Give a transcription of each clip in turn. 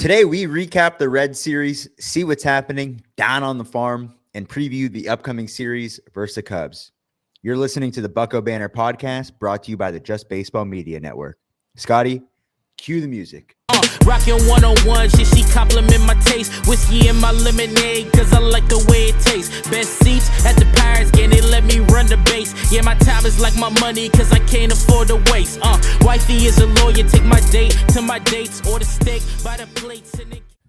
Today, we recap the Red Series, see what's happening down on the farm, and preview the upcoming series versus the Cubs. You're listening to the Bucko Banner podcast, brought to you by the Just Baseball Media Network. Scotty, cue the music. Rockin' 101, she compliment my taste. Whiskey in my lemonade, cause I like the way it tastes. Best seats at the Pirates game, they let me run the base. Yeah, my time is like my money, cause I can't afford to waste. Wifey is a lawyer, take my date to my dates. Or the steak by the plates.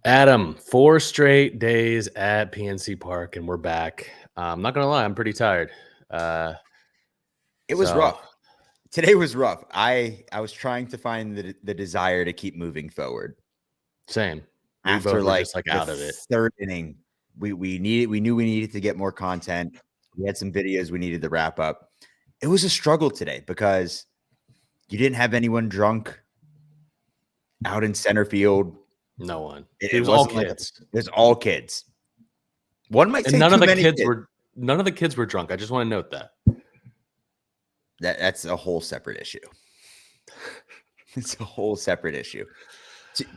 Adam, 4 straight days at PNC Park, and we're back. I'm not going to lie, I'm pretty tired. It was rough. Today was rough. I was trying to find the desire to keep moving forward. Same. After just out of it. Third inning, we knew we needed to get more content. We had some videos we needed to wrap up. It was a struggle today because you didn't have anyone drunk out in center field. No one. It was all kids. It was all kids. One might say none of the kids were drunk. I just want to note that. That's a whole separate issue. It's a whole separate issue.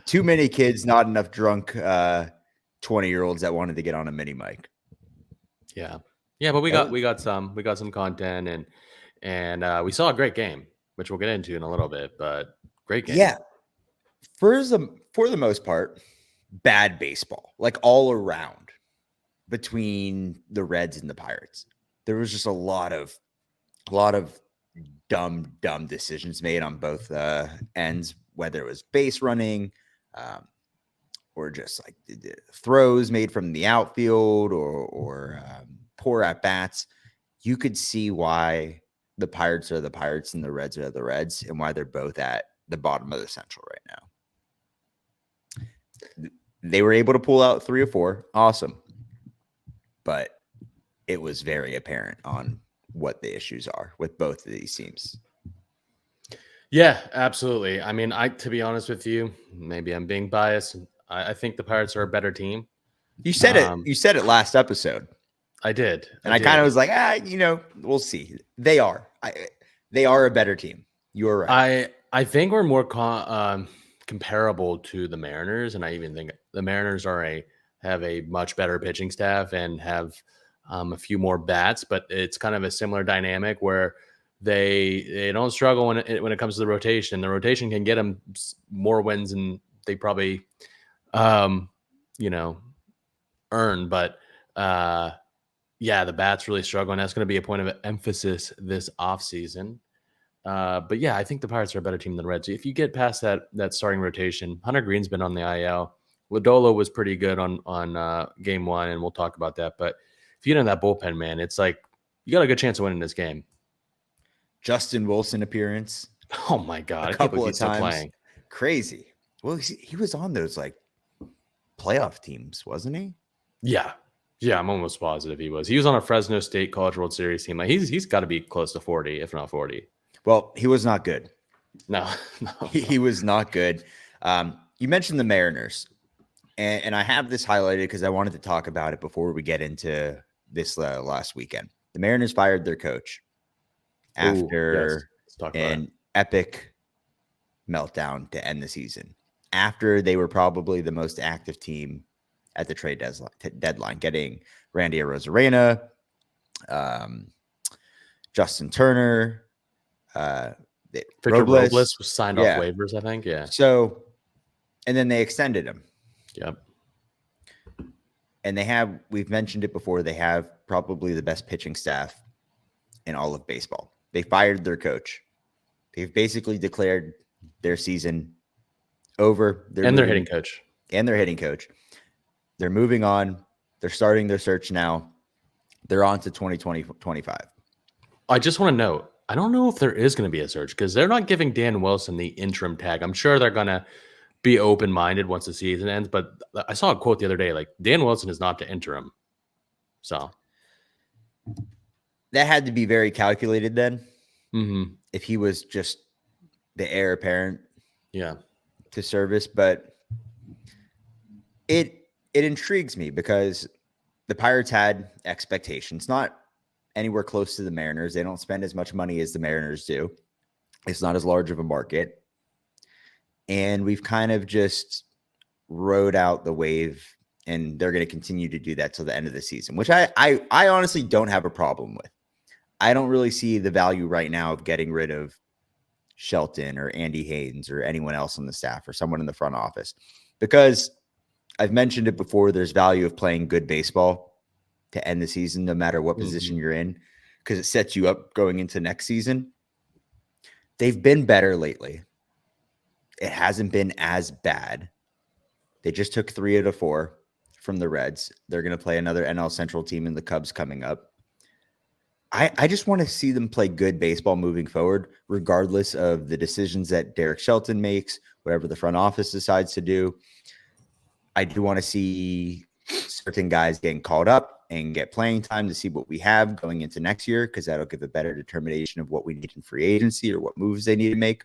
Too many kids, not enough drunk 20-year-olds that wanted to get on a mini mic. Yeah, but we got some content and we saw a great game, which we'll get into in a little bit. But great game. Yeah, for the most part, bad baseball, like all around between the Reds and the Pirates. There was just a lot of dumb decisions made on both ends, whether it was base running or just like the throws made from the outfield or poor at bats. You could see why the Pirates are the Pirates and the Reds are the Reds, and why they're both at the bottom of the Central right now. They were able to pull out 3 or 4. Awesome. But it was very apparent on what the issues are with both of these teams. Yeah, absolutely. I mean, to be honest with you, maybe I'm being biased. I think the Pirates are a better team. You said it. You said it last episode. I did. And I kind of was like, we'll see. They are. They are a better team. You're right. I think we're more comparable to the Mariners, and I even think the Mariners have a much better pitching staff and have a few more bats, but it's kind of a similar dynamic where they don't struggle when it comes to the rotation. The rotation can get them more wins than they probably earn, but the bats really struggle, and that's going to be a point of emphasis this offseason. But yeah, I think the Pirates are a better team than the Reds. If you get past that starting rotation, Hunter Green's been on the IL. Lodolo was pretty good on game 1, and we'll talk about that. But if you get in that bullpen, man, it's like you got a good chance of winning this game. Justin Wilson appearance. Oh my God! A couple of times. Playing. Crazy. Well, he was on those like playoff teams, wasn't he? Yeah, I'm almost positive he was. He was on a Fresno State College World Series team. Like he's got to be close to 40, if not 40. Well, he was not good. No. He was not good. You mentioned the Mariners, and I have this highlighted because I wanted to talk about it before we get into this last weekend. The Mariners fired their coach after an epic meltdown to end the season. After they were probably the most active team at the trade deadline, getting Randy Arozarena, Justin Turner, Victor Robles was signed off waivers, I think. Yeah. So, and then they extended him. Yep. And we've mentioned it before, they have probably the best pitching staff in all of baseball. They fired their coach. They've basically declared their season over. Their hitting coach. And their hitting coach. They're moving on. They're starting their search now. They're on to 2020-25. I just want to note, I don't know if there is going to be a search because they're not giving Dan Wilson the interim tag. I'm sure they're going to be open-minded once the season ends, but I saw a quote the other day, like Dan Wilson is not the interim. So that had to be very calculated then. Mm-hmm. If he was just the heir apparent to service, but it intrigues me because the Pirates had expectations, not anywhere close to the Mariners. They don't spend as much money as the Mariners do. It's not as large of a market. And we've kind of just rode out the wave, and they're going to continue to do that till the end of the season, which I honestly don't have a problem with. I don't really see the value right now of getting rid of Shelton or Andy Haynes or anyone else on the staff or someone in the front office, because I've mentioned it before. There's value of playing good baseball to end the season, no matter what position you're in, because it sets you up going into next season. They've been better lately. It hasn't been as bad. They just took 3 out of 4 from the Reds. They're going to play another NL Central team in the Cubs coming up. I just want to see them play good baseball moving forward, regardless of the decisions that Derek Shelton makes, whatever the front office decides to do. I do want to see certain guys getting called up and get playing time to see what we have going into next year, because that'll give a better determination of what we need in free agency or what moves they need to make.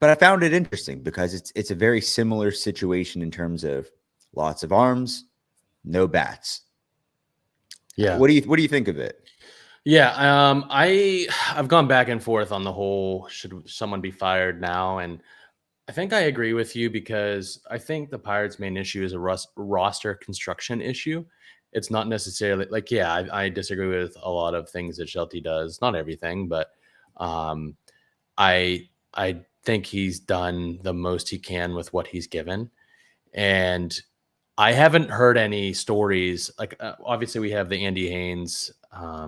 But I found it interesting because it's a very similar situation in terms of lots of arms, no bats. Yeah. What do you think of it? Yeah. I've gone back and forth on the whole, should someone be fired now? And I think I agree with you, because I think the Pirates' main issue is a roster construction issue. It's not necessarily like, I disagree with a lot of things that Shelty does, not everything, but I think he's done the most he can with what he's given. And I haven't heard any stories like obviously we have the Andy Haynes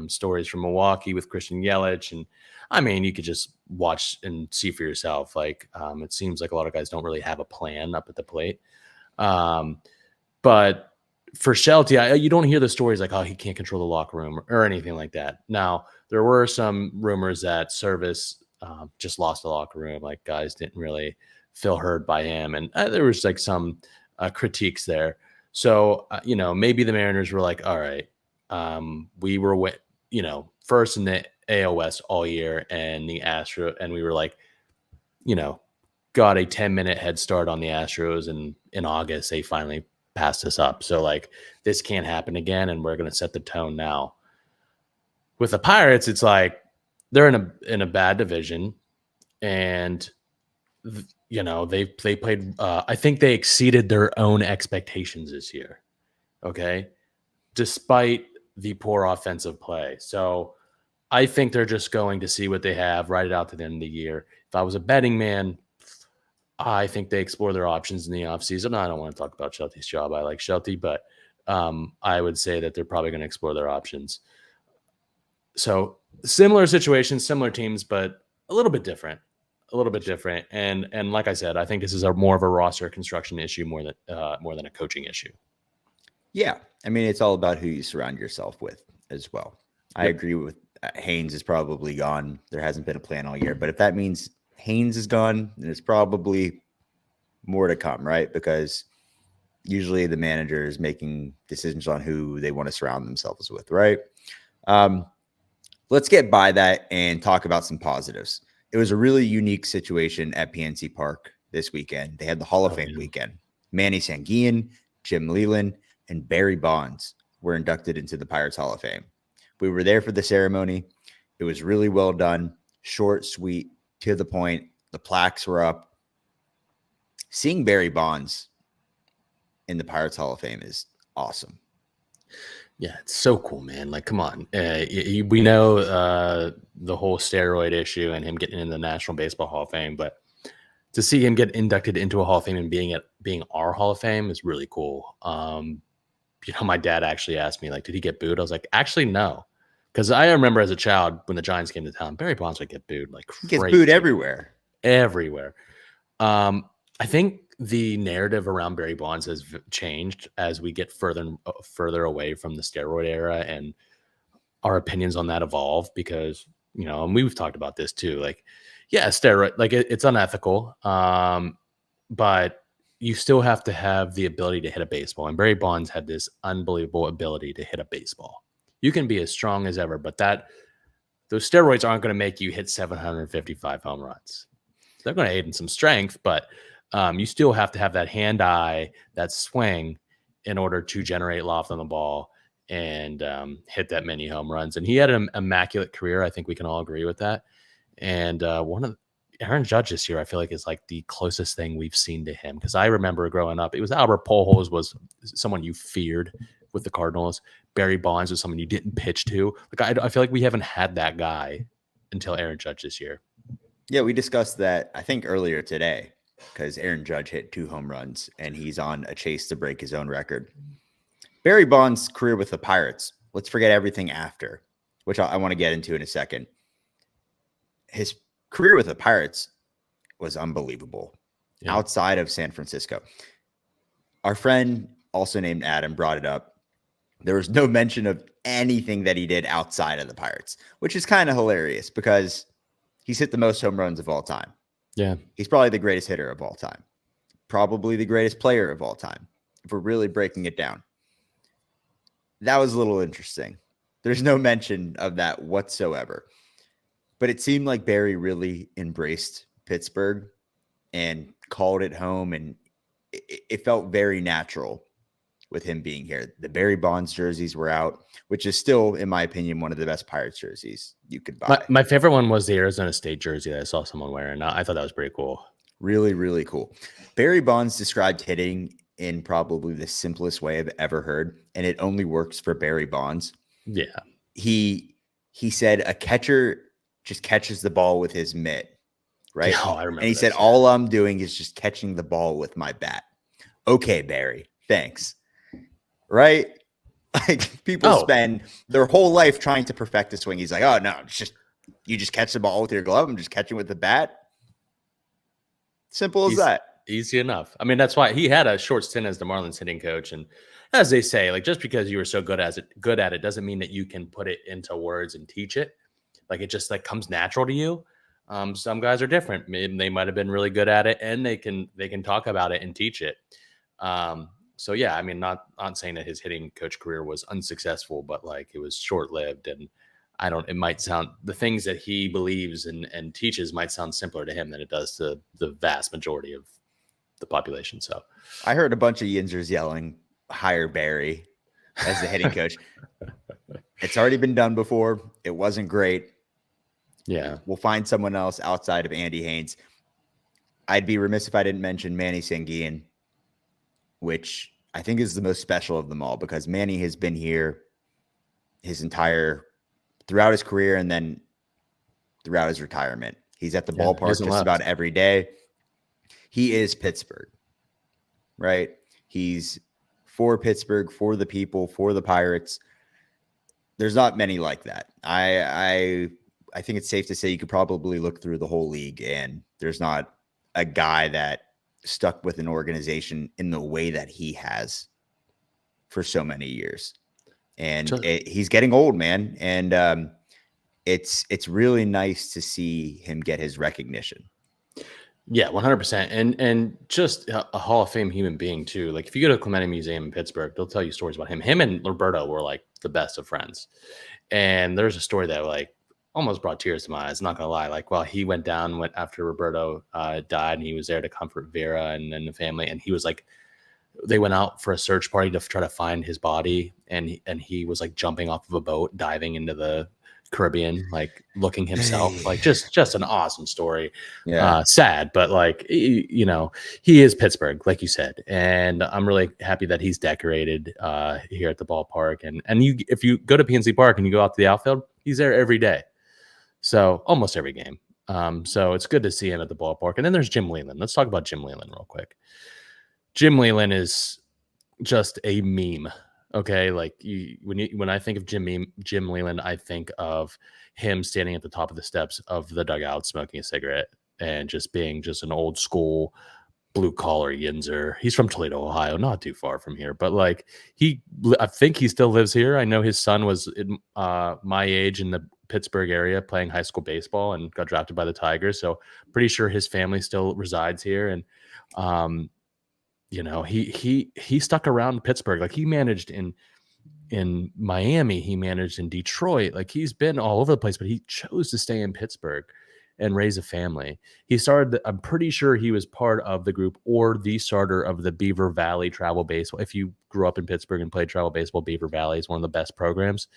stories from Milwaukee with Christian Yelich. And I mean, you could just watch and see for yourself. Like it seems like a lot of guys don't really have a plan up at the plate. But for Shelty, you don't hear the stories like, oh, he can't control the locker room or anything like that. Now, there were some rumors that Service just lost the locker room. Like guys didn't really feel heard by him. And there was like some critiques there. So, maybe the Mariners were like, all right, we were, first in the AL West all year, and the Astros, and we were like, got a 10-minute head start on the Astros. And in August, they finally passed us up. So like, this can't happen again. And we're going to set the tone now. With the Pirates, it's like, they're in a bad division, and they played. I think they exceeded their own expectations this year. Okay, despite the poor offensive play. So I think they're just going to see what they have, ride it out to the end of the year. If I was a betting man, I think they explore their options in the offseason. I don't want to talk about Shelty's job. I like Shelty, but I would say that they're probably going to explore their options. So similar situations, similar teams, but a little bit different. And like I said, I think this is more of a roster construction issue more than a coaching issue. Yeah. I mean, it's all about who you surround yourself with as well. Yep. I agree with Haynes is probably gone. There hasn't been a plan all year, but if that means Haynes is gone, then it's probably more to come, right? Because usually the manager is making decisions on who they want to surround themselves with, right? Let's get by that and talk about some positives. It was a really unique situation at PNC Park this weekend. They had the Hall of Fame weekend. Manny Sanguillen, Jim Leyland, and Barry Bonds were inducted into the Pirates Hall of Fame. We were there for the ceremony. It was really well done, short, sweet, to the point. The plaques were up. Seeing Barry Bonds in the Pirates Hall of Fame is awesome. Yeah, it's so cool, man. Like, come on. We know the whole steroid issue and him getting in the National Baseball Hall of Fame, but to see him get inducted into a Hall of Fame and being our Hall of Fame is really cool. My dad actually asked me, like, did he get booed? I was like, actually, no. Because I remember as a child when the Giants came to town, Barry Bonds would get booed. Like, he gets booed everywhere. Everywhere. I think the narrative around Barry Bonds has changed as we get further away from the steroid era, and our opinions on that evolve because, and we've talked about this too. Like, yeah, steroid, like it's unethical. But you still have to have the ability to hit a baseball. And Barry Bonds had this unbelievable ability to hit a baseball. You can be as strong as ever, but those steroids aren't going to make you hit 755 home runs. They're going to aid in some strength, but you still have to have that hand-eye, that swing in order to generate loft on the ball and hit that many home runs. And he had an immaculate career. I think we can all agree with that. And Aaron Judge this year, I feel like is like the closest thing we've seen to him. Because I remember growing up, it was Albert Pujols was someone you feared with the Cardinals. Barry Bonds was someone you didn't pitch to. Like I feel like we haven't had that guy until Aaron Judge this year. Yeah, we discussed that, I think, earlier today, because Aaron Judge hit 2 home runs and he's on a chase to break his own record. Barry Bonds' career with the Pirates, let's forget everything after, which I want to get into in a second. His career with the Pirates was unbelievable. Yeah. Outside of San Francisco. Our friend, also named Adam, brought it up. There was no mention of anything that he did outside of the Pirates, which is kind of hilarious because he's hit the most home runs of all time. Yeah. He's probably the greatest hitter of all time. Probably the greatest player of all time, if we're really breaking it down. That was a little interesting. There's no mention of that whatsoever. But it seemed like Barry really embraced Pittsburgh and called it home, and it felt very natural with him being here. The Barry Bonds jerseys were out, which is still, in my opinion, one of the best Pirates jerseys you could buy. My favorite one was the Arizona State jersey that I saw someone wearing. I thought that was pretty cool. Really, really cool. Barry Bonds described hitting in probably the simplest way I've ever heard, and it only works for Barry Bonds. Yeah. He said a catcher just catches the ball with his mitt, right? Oh, I remember. And he said, all I'm doing is just catching the ball with my bat. Okay, Barry, thanks. Right? Like people spend their whole life trying to perfect a swing. He's like, oh no, it's just you just catch the ball with your glove. I'm just catching with the bat. Simple as that. Easy enough. I mean, that's why he had a short stint as the Marlins hitting coach. And as they say, like just because you were so good at it doesn't mean that you can put it into words and teach it. Like it just like comes natural to you. Some guys are different. They might have been really good at it, and they can talk about it and teach it. So yeah, I mean, not saying that his hitting coach career was unsuccessful, but like it was short lived, and it might sound the things that he believes and teaches might sound simpler to him than it does to the vast majority of the population. So I heard a bunch of Yinzers yelling, hire Barry as the hitting coach. It's already been done before. It wasn't great. Yeah. We'll find someone else outside of Andy Haynes. I'd be remiss if I didn't mention Manny Sanguian, which I think is the most special of them all because Manny has been here throughout his career and then throughout his retirement. He's at the ballpark just about every day. He is Pittsburgh, right? He's for Pittsburgh, for the people, for the Pirates. There's not many like that. I think it's safe to say you could probably look through the whole league and there's not a guy that stuck with an organization in the way that he has for so many years. And he's getting old, man. And it's really nice to see him get his recognition. Yeah, 100%. And just a Hall of Fame human being too. Like if you go to the Clemente Museum in Pittsburgh, they'll tell you stories about him. Him and Roberto were like the best of friends. And there's a story that like almost brought tears to my eyes. Not gonna lie. Like, well, he went after Roberto died, and he was there to comfort Vera and the family. And he was like, they went out for a search party to try to find his body, and he was like jumping off of a boat, diving into the Caribbean, like looking himself. Like just an awesome story. Yeah, sad, but like you know, he is Pittsburgh, like you said, and I'm really happy that he's decorated here at the ballpark. And if you go to PNC Park and you go out to the outfield, he's there every day. So almost every game. So it's good to see him at the ballpark. And then there's Jim Leland. Let's talk about Jim Leland real quick. Jim Leland is just a meme. Okay, like when I think of Jim Leland, I think of him standing at the top of the steps of the dugout, smoking a cigarette, and just being just an old school blue collar Yinzer. He's from Toledo, Ohio, not too far from here, but like I think he still lives here. I know his son was my age in the Pittsburgh area playing high school baseball and got drafted by the Tigers. So pretty sure his family still resides here. And, you know, he stuck around Pittsburgh. Like he managed in Miami, he managed in Detroit. Like he's been all over the place, but he chose to stay in Pittsburgh and raise a family. I'm pretty sure he was part of the group or the starter of the Beaver Valley travel baseball. If you grew up in Pittsburgh and played travel baseball, Beaver Valley is one of the best programs.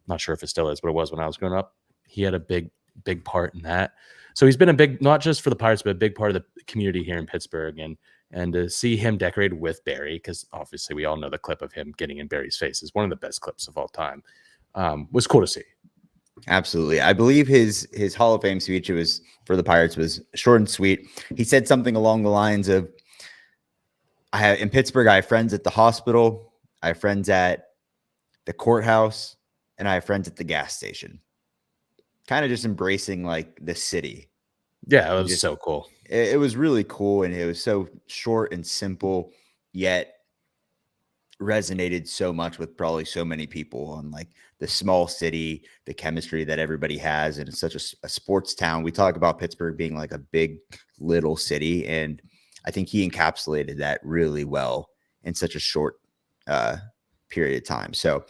Not sure if it still is, but it was when I was growing up. He had a big part in that. So he's been a big, not just for the Pirates, but a big part of the community here in Pittsburgh. And to see him decorated with Barry, because obviously we all know the clip of him getting in Barry's face is one of the best clips of all time, was cool to see. Absolutely. I believe his Hall of Fame speech, it was for the Pirates, was short and sweet. He said something along the lines of, in Pittsburgh, I have friends at the hospital, I have friends at the courthouse, and I have friends at the gas station. Kind of just embracing like the city. Yeah, it was so cool. It was really cool, and it was so short and simple, yet resonated so much with probably so many people on like the small city, the chemistry that everybody has. And it's such a sports town. We talk about Pittsburgh being like a big little city, and I think he encapsulated that really well in such a short period of time. So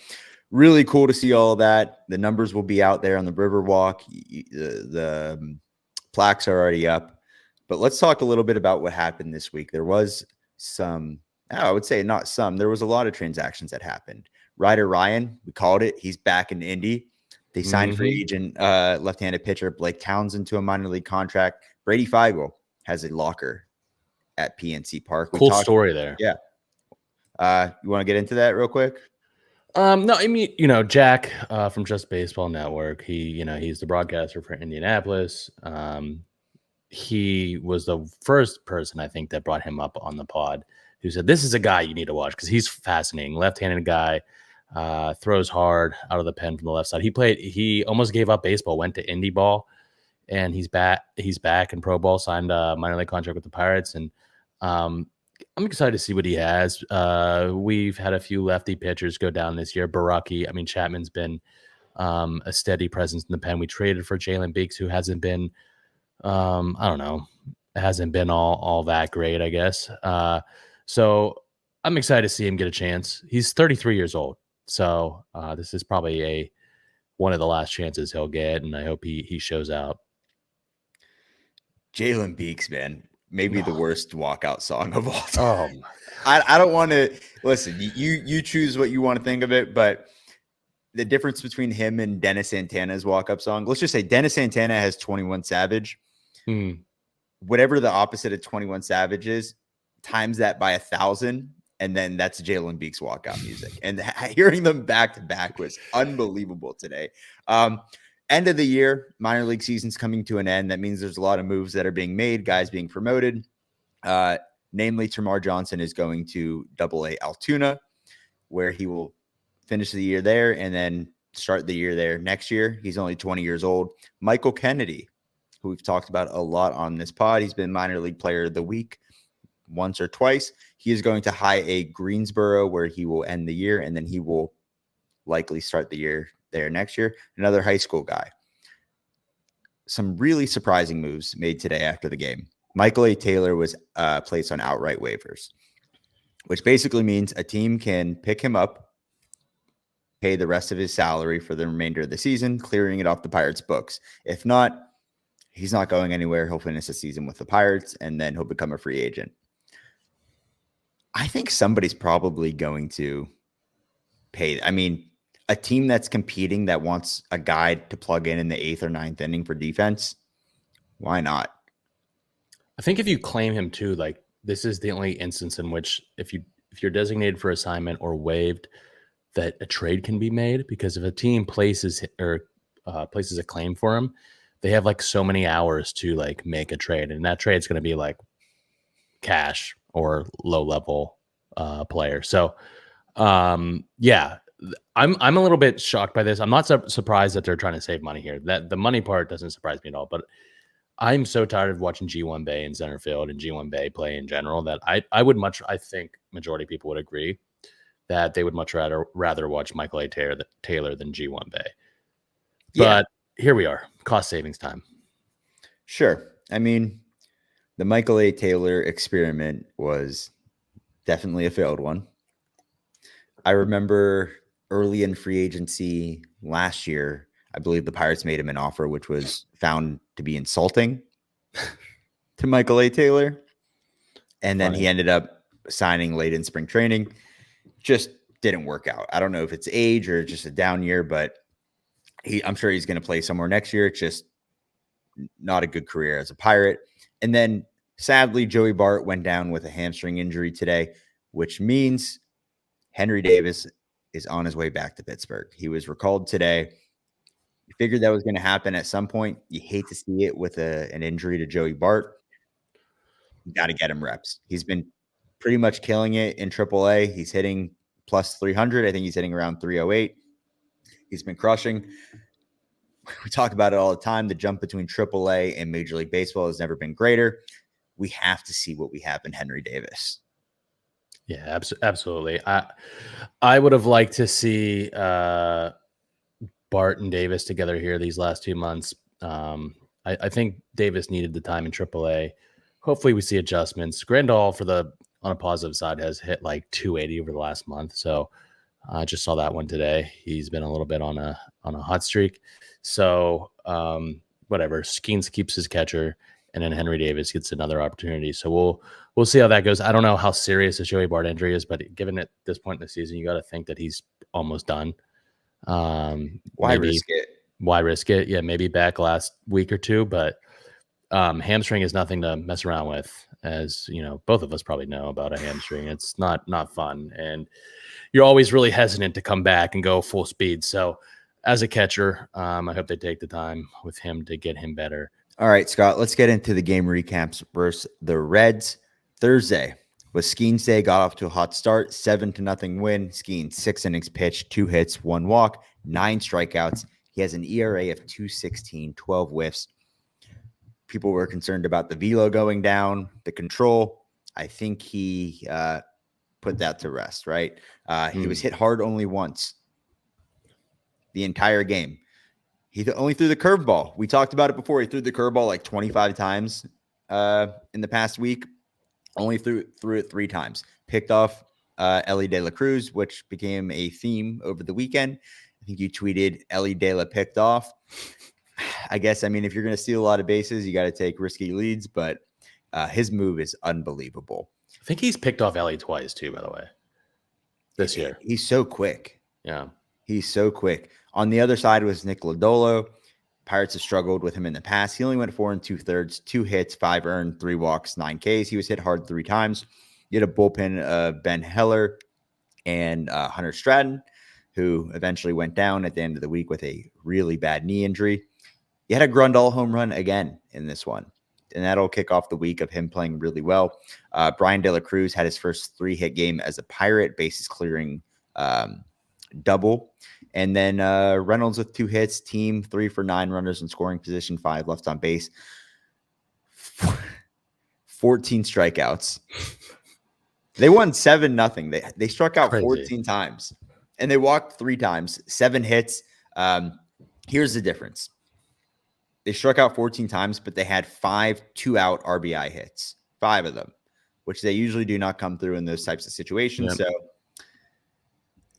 really cool to see all of that. The numbers will be out there on the Riverwalk. The plaques are already up. But let's talk a little bit about what happened this week. There was I would say not some. There was a lot of transactions that happened. Ryder Ryan, we called it. He's back in Indy. They signed free agent left-handed pitcher Blake Townsend to a minor league contract. Brady Feigl has a locker at PNC Park. Cool story there. Yeah. You want to get into that real quick? No, I mean, Jack from Just Baseball Network. He's the broadcaster for Indianapolis. He was the first person, I think, that brought him up on the pod, who said, this is a guy you need to watch because he's fascinating. Left-handed guy, throws hard out of the pen from the left side. He almost gave up baseball, went to indie ball, and he's back in pro ball, signed a minor league contract with the Pirates. And I'm excited to see what he has. We've had a few lefty pitchers go down this year. Baraki, Chapman's been a steady presence in the pen. We traded for Jalen Beeks, who hasn't been hasn't been all that great, I guess. So I'm excited to see him get a chance. He's 33 years old. So this is probably one of the last chances he'll get, and I hope he shows out. Jalen Beeks, man, maybe the worst walkout song of all time. Oh, I don't want to listen. You choose what you want to think of it, but the difference between him and Dennis Santana's walk-up song, let's just say Dennis Santana has 21 Savage. Whatever the opposite of 21 Savage is, times that by 1,000, and then that's Jalen Beeks walkout music. And hearing them back to back was unbelievable today. End of the year, minor league season's coming to an end. That means there's a lot of moves that are being made, guys being promoted. Namely, Tamar Johnson is going to Double-A Altoona, where he will finish the year there and then start the year there next year. He's only 20 years old. Michael Kennedy, who we've talked about a lot on this pod. He's been minor league player of the week once or twice. He is going to High-A Greensboro, where he will end the year, and then he will likely start the year there next year. Another high school guy. Some really surprising moves made today after the game. Michael A. Taylor was placed on outright waivers, which basically means a team can pick him up, pay the rest of his salary for the remainder of the season, clearing it off the Pirates' books. If not, he's not going anywhere. He'll finish the season with the Pirates, and then he'll become a free agent. I think somebody's probably going to pay. A team that's competing that wants a guy to plug in the 8th or 9th inning for defense, why not? I think if you claim him too, like this is the only instance in which if you're designated for assignment or waived, that a trade can be made, because if a team places a claim for him, they have like so many hours to like make a trade, and that trade's going to be like cash or low level player. So yeah, I'm a little bit shocked by this. I'm not surprised that they're trying to save money here. That the money part doesn't surprise me at all, but I'm so tired of watching G1 Bay in center field and G1 Bay play in general that I think majority of people would agree that they would much rather watch Michael A. Taylor than G1 Bay. But here we are, cost savings time. Sure. The Michael A. Taylor experiment was definitely a failed one. I remember early in free agency last year, I believe the Pirates made him an offer which was found to be insulting to Michael A. Taylor. And then he ended up signing late in spring training. Just didn't work out. I don't know if it's age or just a down year, but I'm sure he's going to play somewhere next year. It just not a good career as a Pirate. And then sadly, Joey Bart went down with a hamstring injury today, which means Henry Davis is on his way back to Pittsburgh. He was recalled today. You figured that was going to happen at some point. You hate to see it with an injury to Joey Bart. You got to get him reps. He's been pretty much killing it in AAA. He's hitting plus 300. I think he's hitting around 308. He's been crushing. We talk about it all the time. The jump between AAA and Major League Baseball has never been greater. We have to see what we have in Henry Davis. Yeah, absolutely. I would have liked to see Bart and Davis together here these last 2 months. I think Davis needed the time in AAA. Hopefully we see adjustments. Grandal, on a positive side, has hit like 280 over the last month. So I just saw that one today. He's been a little bit on a hot streak. So whatever. Skeens keeps his catcher, and then Henry Davis gets another opportunity. So we'll see how that goes. I don't know how serious the Joey Bart injury is, but given at this point in the season, you got to think that he's almost done. Why risk it? Why risk it? Yeah, maybe back last week or two, but hamstring is nothing to mess around with. As you know, both of us probably know about a hamstring. It's not fun, and you're always really hesitant to come back and go full speed. So as a catcher, I hope they take the time with him to get him better. All right, Scott, let's get into the game recaps versus the Reds. Thursday was Skeens Day, got off to a hot start, 7-0 win. Skeens, 6 innings pitched, 2 hits, 1 walk, 9 strikeouts. He has an ERA of 2.16, 12 whiffs. People were concerned about the velo going down, the control. I think he put that to rest, right? He was hit hard only once the entire game. He only threw the curveball. We talked about it before. He threw the curveball like 25 times in the past week. Only threw it 3 times. Picked off Ellie De La Cruz, which became a theme over the weekend. I think you tweeted Ellie De La picked off. I guess, I mean, if you're going to steal a lot of bases, you got to take risky leads, but his move is unbelievable. I think he's picked off Ellie twice too, by the way, this year. He's so quick. Yeah. He's so quick. On the other side was Nick Lodolo. Pirates have struggled with him in the past. He only went 4 2/3, 2 hits, 5 earned, 3 walks, 9 Ks. He was hit hard 3 times. You had a bullpen of Ben Heller and Hunter Stratton, who eventually went down at the end of the week with a really bad knee injury. You had a Grandal home run again in this one, and that'll kick off the week of him playing really well. Brian De La Cruz had his first 3-hit game as a Pirate, bases clearing double. And then Reynolds with 2 hits, team 3 for 9 runners in scoring position, 5 left on base, 14 strikeouts. They won 7-0. They struck out 14 times, and they walked 3 times, 7 hits. Here's the difference. They struck out 14 times, but they had 5 2-out RBI hits, 5 of them, which they usually do not come through in those types of situations. Yep. So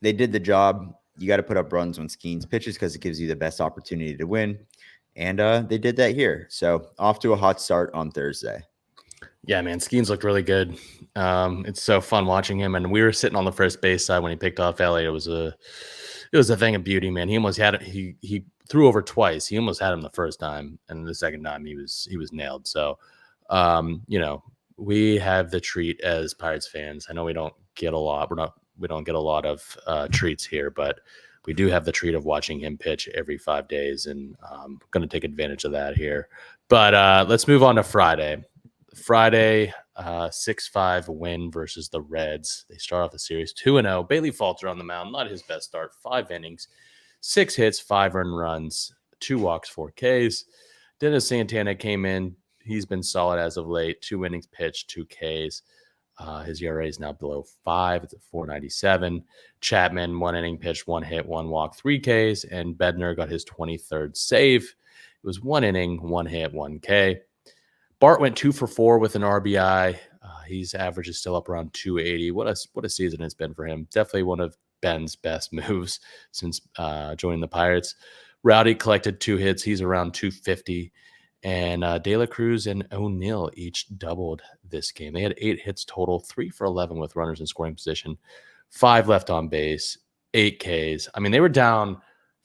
they did the job. You got to put up runs when Skeens pitches because it gives you the best opportunity to win. And they did that here. So off to a hot start on Thursday. Yeah, man, Skeens looked really good. It's so fun watching him. And we were sitting on the first base side when he picked off Ellie. It was a thing of beauty, man. He almost had it. He threw over twice. He almost had him the first time, and the second time he was nailed. So, we have the treat as Pirates fans. I know we don't get a lot. We don't get a lot of treats here, but we do have the treat of watching him pitch every 5 days, and I'm going to take advantage of that here. But let's move on to Friday. Friday, 6-5 win versus the Reds. They start off the series 2-0. Bailey Falter on the mound, not his best start. 5 innings, 6 hits, 5 earned runs, 2 walks, 4 Ks. Dennis Santana came in. He's been solid as of late. 2 innings pitched, 2 Ks. His ERA is now below 5. It's at 4.97. Chapman, 1 inning pitched, 1 hit, 1 walk, 3 Ks. And Bednar got his 23rd save. It was 1 inning, 1 hit, 1 K. Bart went 2 for 4 with an RBI. His average is still up around 280. What a season it's been for him. Definitely one of Ben's best moves since joining the Pirates. Rowdy collected 2 hits. He's around 250. And De La Cruz and O'Neill each doubled this game. They had 8 hits total, 3 for 11 with runners in scoring position, 5 left on base, 8 Ks. I mean, they were down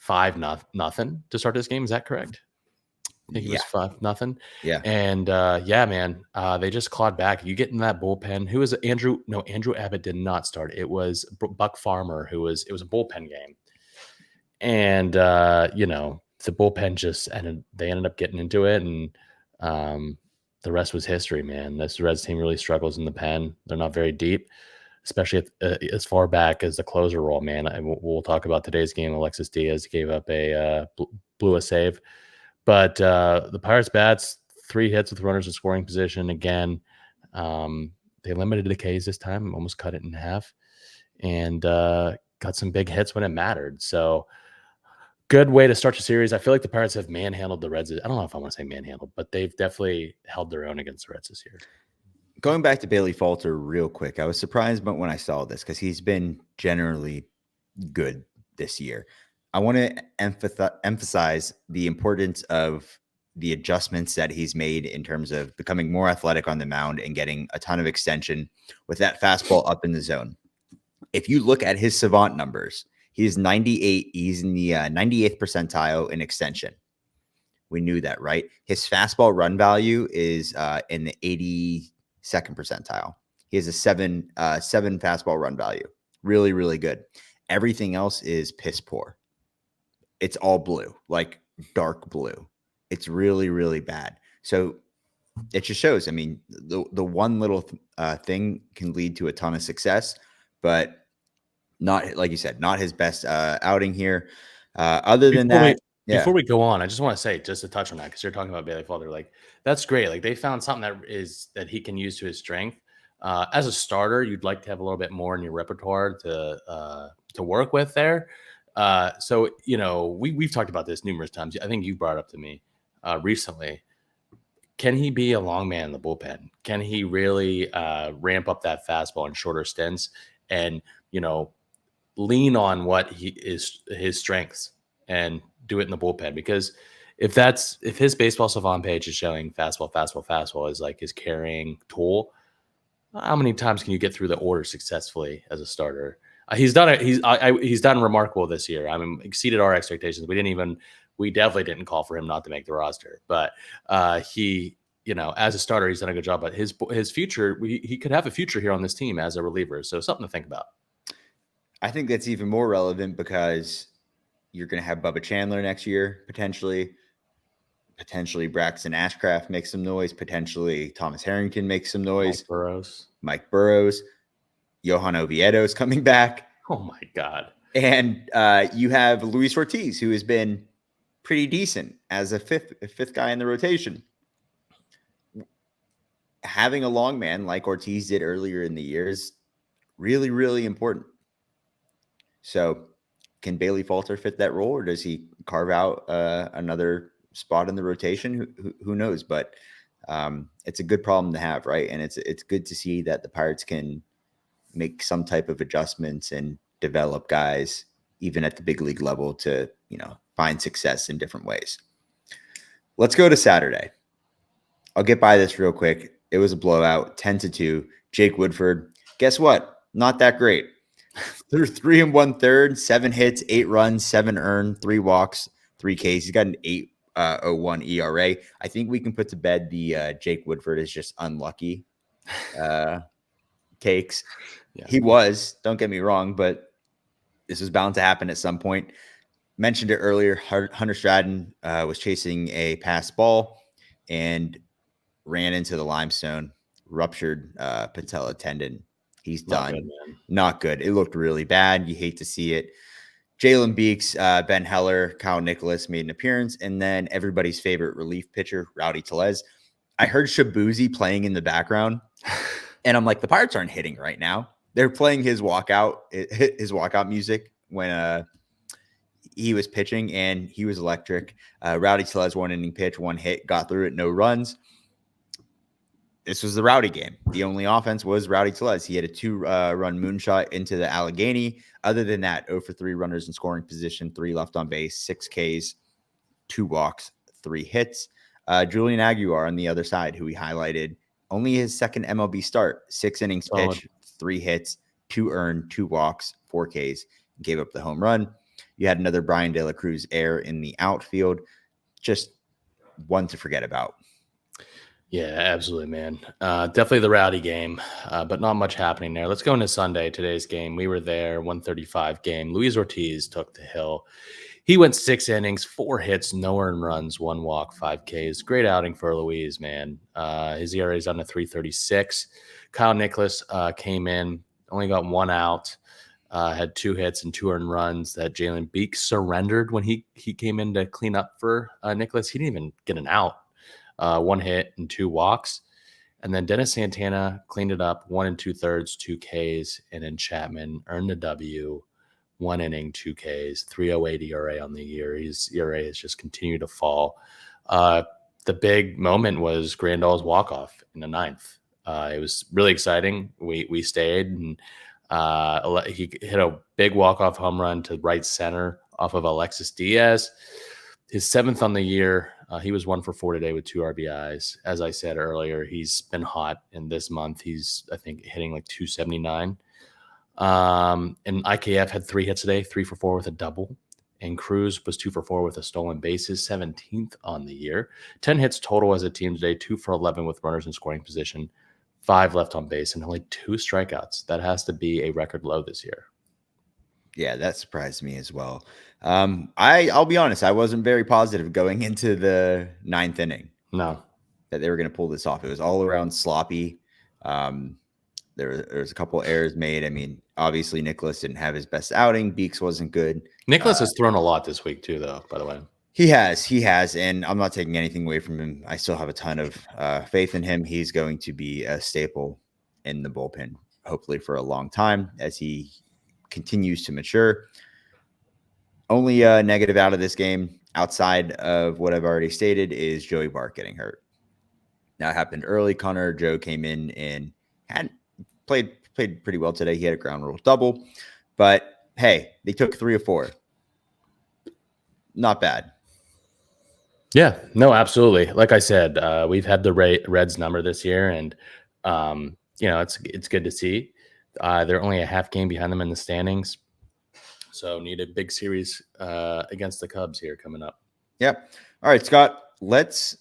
5-0 to start this game. Is that correct? I think it was 5-0. Yeah. And yeah, man, they just clawed back. You get in that bullpen. Who was it? Andrew? No, Andrew Abbott did not start. It was Buck Farmer who was. It was a bullpen game, and the bullpen just ended. They ended up getting into it, and the rest was history, man. This Reds team really struggles in the pen. They're not very deep, especially as far back as the closer role, man. And we'll talk about today's game. Alexis Diaz gave up blew a save. But the Pirates bats, 3 hits with runners in scoring position. Again, they limited the Ks this time, almost cut it in half, and got some big hits when it mattered. So good way to start your series. I feel like the Pirates have manhandled the Reds. I don't know if I want to say manhandled, but they've definitely held their own against the Reds this year. Going back to Bailey Falter real quick, I was surprised when I saw this because he's been generally good this year. I want to emphasize the importance of the adjustments that he's made in terms of becoming more athletic on the mound and getting a ton of extension with that fastball up in the zone. If you look at his savant numbers, he's 98. He's in the 98th percentile in extension. We knew that, right? His fastball run value is in the 82nd percentile. He has a 7 fastball run value. Really, really good. Everything else is piss poor. It's all blue, like dark blue. It's really, really bad. So it just shows. I mean, the one little thing can lead to a ton of success, but not, like you said, not his best outing here. Other than that, before we go on, I just want to say, just to touch on that, because you're talking about Bailey Falter, like that's great. Like they found something that he can use to his strength. As a starter, you'd like to have a little bit more in your repertoire to work with there. So we've talked about this numerous times. I think you brought it up to me recently. Can he be a long man in the bullpen? Can he really ramp up that fastball in shorter stints and lean on what his strengths and do it in the bullpen? Because if his baseball savant page is showing fastball is like his carrying tool, how many times can you get through the order successfully as a starter? He's done remarkable this year. I mean, exceeded our expectations. We definitely didn't call for him not to make the roster, but he, as a starter, he's done a good job. But his future, he could have a future here on this team as a reliever. So something to think about. I think that's even more relevant because you're going to have Bubba Chandler next year, potentially Braxton Ashcraft makes some noise. Potentially Thomas Harrington makes some noise. Mike Burrows. Johan Oviedo's coming back. Oh my God. And you have Luis Ortiz, who has been pretty decent as a fifth guy in the rotation. Having a long man like Ortiz did earlier in the year is really, really important. So can Bailey Falter fit that role, or does he carve out another spot in the rotation? Who knows? But it's a good problem to have, right? And it's good to see that the Pirates can make some type of adjustments and develop guys even at the big league level to, find success in different ways. Let's go to Saturday. I'll get by this real quick. It was a blowout, 10-2. Jake Woodford, guess what? Not that great. Through 3 1/3, 7 hits, 8 runs, 7 earned, 3 walks, 3 Ks. He's got an 8.01 ERA. I think we can put to bed the Jake Woodford is just unlucky takes. Yeah. He was, don't get me wrong, but this was bound to happen at some point. Mentioned it earlier. Hunter Stratton was chasing a pass ball and ran into the limestone, ruptured patella tendon. He's done. Not good. It looked really bad. You hate to see it. Jalen Beeks, Ben Heller, Kyle Nicholas made an appearance, and then everybody's favorite relief pitcher, Rowdy Tellez. I heard Shabuzi playing in the background, and I'm like, the Pirates aren't hitting right now. They're playing his walkout music when he was pitching, and he was electric. Rowdy Tellez, 1 inning pitch, 1 hit, got through it, no runs. This was the Rowdy game. The only offense was Rowdy Tellez. He had a 2-run moonshot into the Allegheny. Other than that, 0 for 3 runners in scoring position, 3 left on base, 6 Ks, 2 walks, 3 hits. Julian Aguilar on the other side, who we highlighted, only his second MLB start, 6 innings pitch, 3 hits, 2 earned, 2 walks, 4 Ks, gave up the home run. You had another Brian De La Cruz error in the outfield. Just one to forget about. Yeah, absolutely, man. Definitely the rowdy game, but not much happening there. Let's go into Sunday, today's game. We were there, 135 game. Luis Ortiz took the hill. He went 6 innings, 4 hits, no earned runs, 1 walk, 5 Ks. Great outing for Luis, man. His ERA is on to 3.36. Kyle Nicholas came in, only got 1 out, had 2 hits and 2 earned runs. That Jalen Beeks surrendered when he came in to clean up for Nicholas. He didn't even get an out. 1 hit and 2 walks. And then Dennis Santana cleaned it up, 1 2/3, 2 Ks. And then Chapman earned a W, 1 inning, 2 Ks, 3.08 ERA on the year. His ERA has just continued to fall. The big moment was Grandal's walk-off in the 9th. It was really exciting. We stayed, and he hit a big walk-off home run to right center off of Alexis Diaz. His 7th on the year. He was 1 for 4 today with 2 RBIs. As I said earlier, he's been hot in this month. He's, I think, hitting like 279. And IKF had 3 hits today, 3 for 4 with a double. And Cruz was 2 for 4 with a stolen bases, 17th on the year. 10 hits total as a team today, 2 for 11 with runners in scoring position, 5 left on base, and only 2 strikeouts. That has to be a record low this year. Yeah, that surprised me as well. I'll be honest, I wasn't very positive going into the 9th inning. No. That they were going to pull this off. It was all around sloppy. There's a couple errors made. I mean, obviously Nicholas didn't have his best outing. Beeks wasn't good. Nicholas has thrown a lot this week too, though, by the way. He has, and I'm not taking anything away from him. I still have a ton of faith in him. He's going to be a staple in the bullpen, hopefully for a long time as he continues to mature. Only negative out of this game, outside of what I've already stated, is Joey Bart getting hurt. Now, it happened early. Connor Joe came in and had played pretty well today. He had a ground rule double, but hey, they took 3 of 4. Not bad. Yeah, no, absolutely. Like I said, we've had the Reds number this year, and it's good to see. They're only a half game behind them in the standings, so need a big series against the Cubs here coming up. Yep. All right, Scott, let's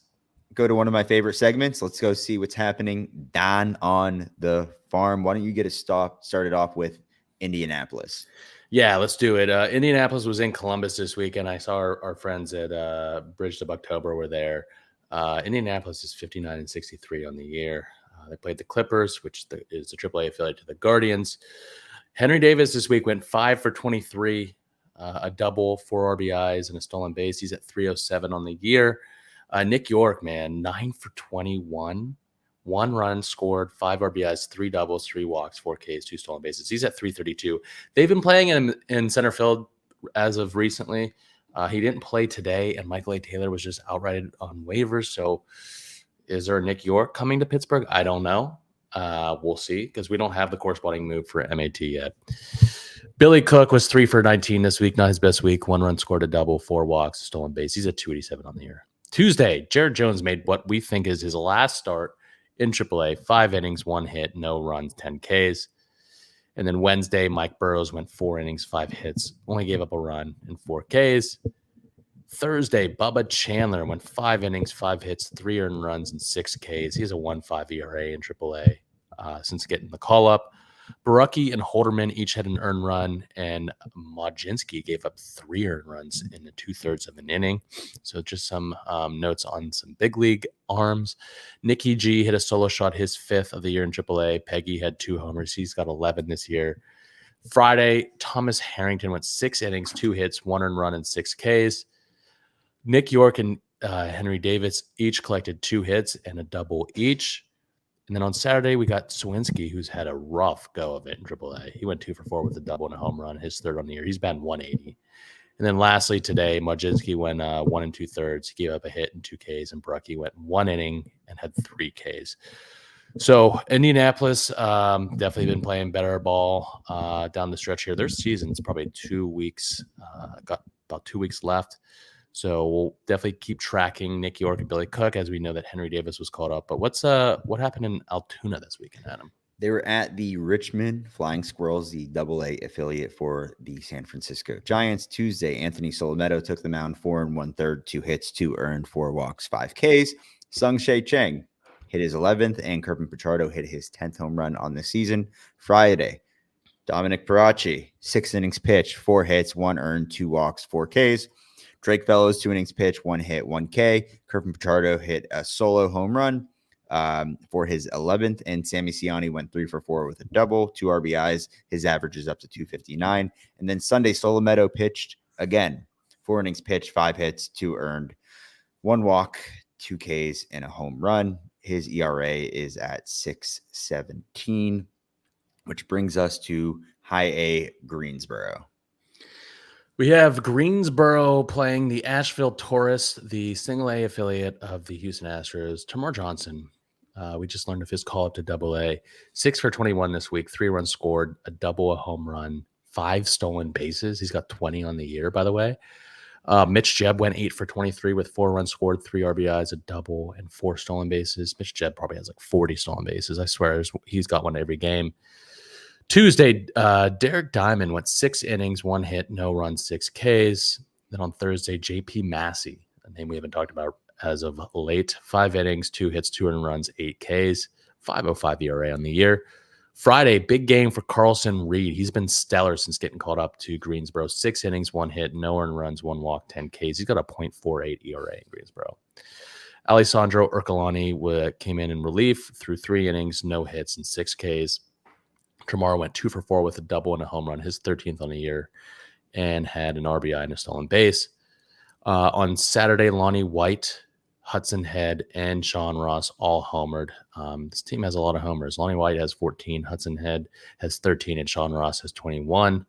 go to one of my favorite segments. Let's go see what's happening down on the farm. Why don't you get us started off with Indianapolis? Yeah, let's do it. Indianapolis was in Columbus this week, and I saw our friends at Bridge to Bucktober were there. Indianapolis is 59-63 on the year. They played the Clippers, which is the AAA affiliate to the Guardians. Henry Davis this week went 5 for 23, a double, 4 RBIs, and a stolen base. He's at 307 on the year. Nick York, man, 9 for 21, 1 run scored, 5 RBIs, 3 doubles, 3 walks, 4 Ks, 2 stolen bases. He's at 332. They've been playing him in center field as of recently. He didn't play today, and Michael A. Taylor was just outright on waivers. So is there a Nick York coming to Pittsburgh? I don't know. We'll see, because we don't have the corresponding move for MAT yet. Billy Cook was 3 for 19 this week, not his best week. 1 run scored, a double, 4 walks, stolen base. He's at 287 on the year. Tuesday, Jared Jones made what we think is his last start in AAA. 5 innings, 1 hit, no runs, 10 Ks. And then Wednesday, Mike Burrows went 4 innings, 5 hits, only gave up a run and 4 Ks. Thursday, Bubba Chandler went 5 innings, 5 hits, 3 earned runs, and 6 Ks. He has a 1.5 ERA in AAA since getting the call up. Barucki and Holderman each had an earned run, and Majinski gave up 3 earned runs in the 2/3 of an inning. So just some notes on some big league arms. Nicky G hit a solo shot, his 5th of the year in AAA. Peggy had 2 homers. He's got 11 this year. Friday, Thomas Harrington went 6 innings, 2 hits, 1 earned run, and 6 Ks. Nick York and Henry Davis each collected 2 hits and a double each. And then on Saturday, we got Swinsky, who's had a rough go of it in AAA. He went 2 for 4 with a double and a home run, his 3rd on the year. He's batting 180. And then lastly today, Majinski went 1 2/3. He gave up a hit and 2 Ks, and Barucki went 1 inning and had 3 Ks. So Indianapolis definitely been playing better ball down the stretch here. Their season's probably 2 weeks, got about 2 weeks left. So we'll definitely keep tracking Nick York and Billy Cook, as we know that Henry Davis was called up. But what happened in Altoona this weekend, Adam? They were at the Richmond Flying Squirrels, the AA affiliate for the San Francisco Giants. Tuesday, Anthony Solometo took the mound 4 1/3, 2 hits, 2 earned, 4 walks, 5 Ks. Sung Shae Chang hit his 11th, and Kirby Pichardo hit his 10th home run on the season. Friday, Dominic Parachi, 6 innings pitched, 4 hits, 1 earned, 2 walks, 4 Ks. Drake Fellows, 2 innings pitched, 1 hit, 1 K. Kirby Pichardo hit a solo home run for his 11th, and Sammy Siani went 3 for 4 with a double, 2 RBIs. His average is up to 259. And then Sunday, Solometo pitched again, 4 innings pitched, 5 hits, 2 earned, 1 walk, 2 Ks, and a home run. His ERA is at 6.17, which brings us to High A Greensboro. We have Greensboro playing the Asheville Taurus, the single A affiliate of the Houston Astros. Tamar Johnson, we just learned of his call up to Double A. 6 for 21 this week, 3 runs scored, a double, a home run, 5 stolen bases. He's got 20 on the year, by the way. Mitch Jebb went 8 for 23 with 4 runs scored, 3 RBIs, a double, and 4 stolen bases. Mitch Jebb probably has like 40 stolen bases. I swear he's got one every game. Tuesday, Derek Diamond went 6 innings, 1 hit, no runs, 6 Ks. Then on Thursday, JP Massey, a name we haven't talked about as of late, 5 innings, 2 hits, 2 earned runs, 8 Ks, 5.05 ERA on the year. Friday, big game for Carlson Reed. He's been stellar since getting called up to Greensboro. 6 innings, 1 hit, no earned runs, 1 walk, 10 Ks. He's got a .48 ERA in Greensboro. Alessandro Urcolani came in relief through 3 innings, no hits, and 6 Ks. Tremar went 2 for 4 with a double and a home run, his 13th on the year, and had an RBI and a stolen base. On Saturday, Lonnie White, Hudson Head, and Sean Ross all homered. This team has a lot of homers. Lonnie White has 14, Hudson Head has 13, and Sean Ross has 21.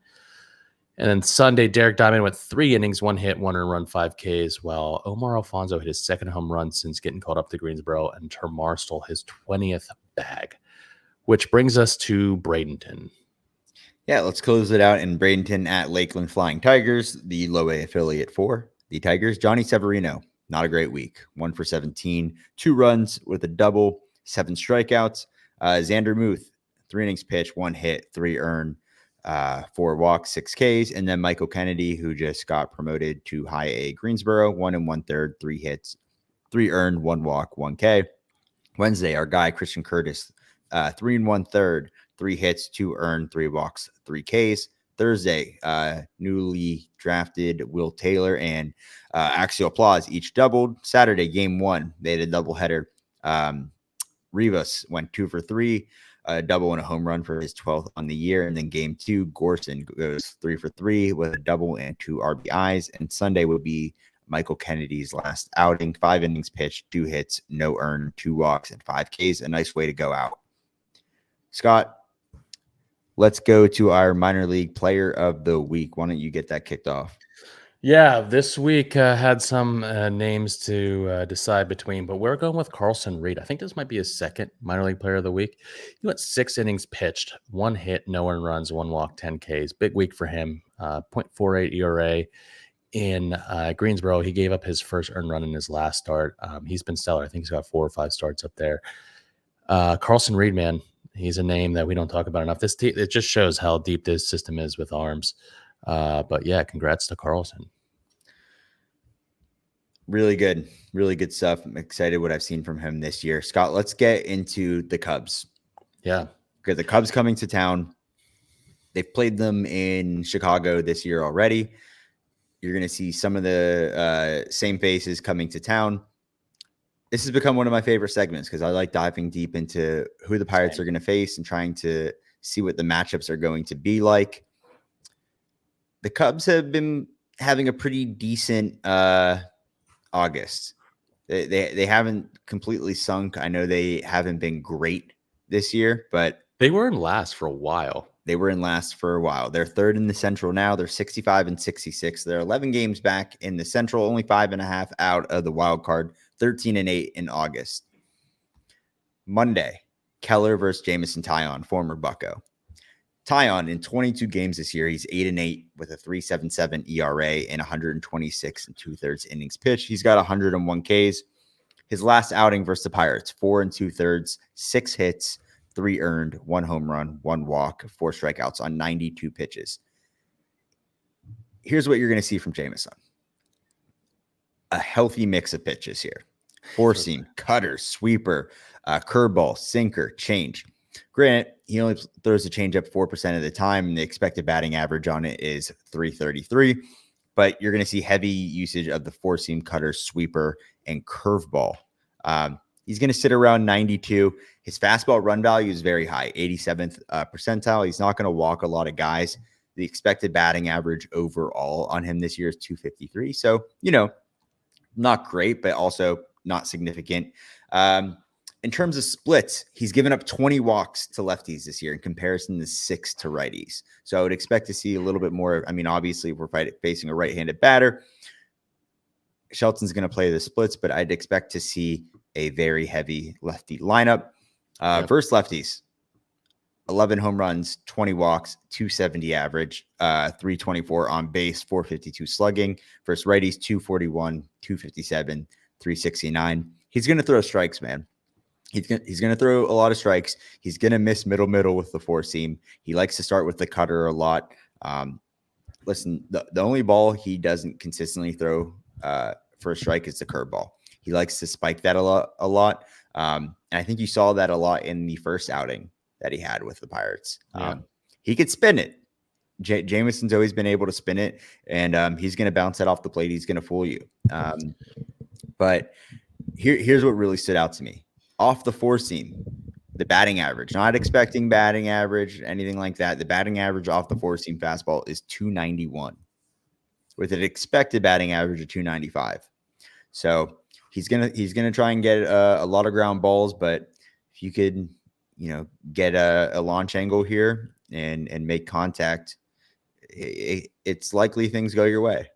And then Sunday, Derek Diamond went 3 innings, 1 hit, 1 earned run, 5 Ks, while Omar Alfonso hit his 2nd home run since getting called up to Greensboro, and Termar stole his 20th bag. Which brings us to Bradenton. Yeah, let's close it out in Bradenton at Lakeland Flying Tigers, the low A affiliate for the Tigers. Johnny Severino, not a great week. 1 for 17, 2 runs with a double, 7 strikeouts. Xander Muth, 3 innings pitched, 1 hit, 3 earned, 4 walks, 6 Ks. And then Michael Kennedy, who just got promoted to High A Greensboro, 1 1/3, 3 hits, 3 earned, 1 walk, 1 K. Wednesday, our guy Christian Curtis, 3 1/3, 3 hits, 2 earned, 3 walks, 3 Ks. Thursday, newly drafted Will Taylor and Axial Applause each doubled. Saturday, game 1, they had a doubleheader. Rivas went 2 for 3, a double and a home run for his 12th on the year. And then game 2, Gorson goes 3 for 3 with a double and 2 RBIs. And Sunday would be Michael Kennedy's last outing, 5 innings pitched, 2 hits, no earned, 2 walks, and 5 Ks. A nice way to go out. Scott, let's go to our minor league player of the week. Why don't you get that kicked off? Yeah, this week had some names to decide between, but we're going with Carlson Reed. I think this might be his 2nd minor league player of the week. He went 6 innings pitched, 1 hit, no earned runs, 1 walk, 10 Ks. Big week for him. .48 ERA in Greensboro. He gave up his first earned run in his last start. He's been stellar. I think he's got 4 or 5 starts up there. Carlson Reed, man. He's a name that we don't talk about enough. It just shows how deep this system is with arms. But yeah, congrats to Carlson. Really good stuff. I'm excited what I've seen from him this year. Scott, let's get into the Cubs. Yeah. Okay, the Cubs coming to town. They've played them in Chicago this year already. You're going to see some of the same faces coming to town. This has become one of my favorite segments because I like diving deep into who the Pirates are going to face and trying to see what the matchups are going to be like. The Cubs have been having a pretty decent August. They haven't completely sunk. I know they haven't been great this year, but they were in last for a while. They're 3rd in the Central now. They're 65 and 66. They're 11 games back in the Central, only 5.5 out of the wild card. 13 and 8 in August. Monday, Keller versus Jameson Taillon, former Bucco. Taillon in 22 games this year, he's 8 and 8 with a 3.77 ERA and 126 2/3 innings pitched. He's got 101 Ks. His last outing versus the Pirates, 4 2/3, 6 hits, 3 earned, 1 home run, 1 walk, 4 strikeouts on 92 pitches. Here's what you're going to see from Jameson. A healthy mix of pitches here. Four seam, cutter, sweeper, curveball, sinker, change. Granted, he only throws the changeup 4% of the time, and the expected batting average on it is 333. But you're going to see heavy usage of the four seam, cutter, sweeper, and curveball. He's going to sit around 92. His fastball run value is very high, 87th percentile. He's not going to walk a lot of guys. The expected batting average overall on him this year is 253. So, not great, but also not significant. In terms of splits, he's given up 20 walks to lefties this year in comparison to 6 to righties. So I would expect to see a little bit more. I mean, obviously, if we're facing a right-handed batter, Shelton's going to play the splits, but I'd expect to see a very heavy lefty lineup. Versus lefties, 11 home runs, 20 walks, 270 average, 324 on base, 452 slugging. Versus righties, 241, 257, 369. He's going to throw strikes, man. He's going to throw a lot of strikes. He's going to miss middle with the four seam. He likes to start with the cutter a lot. Listen, the only ball he doesn't consistently throw for a strike is the curveball. He likes to spike that a lot. And I think you saw that a lot in the first outing that he had with the Pirates. He could spin it. Jameson's always been able to spin it, and he's going to bounce that off the plate. He's going to fool you. But here's what really stood out to me. Off the four seam, the batting average, not expecting batting average, anything like that. The batting average off the four seam fastball is 291 with an expected batting average of 295. So he's gonna try and get a lot of ground balls, but if you could, get a launch angle here and make contact, it's likely things go your way.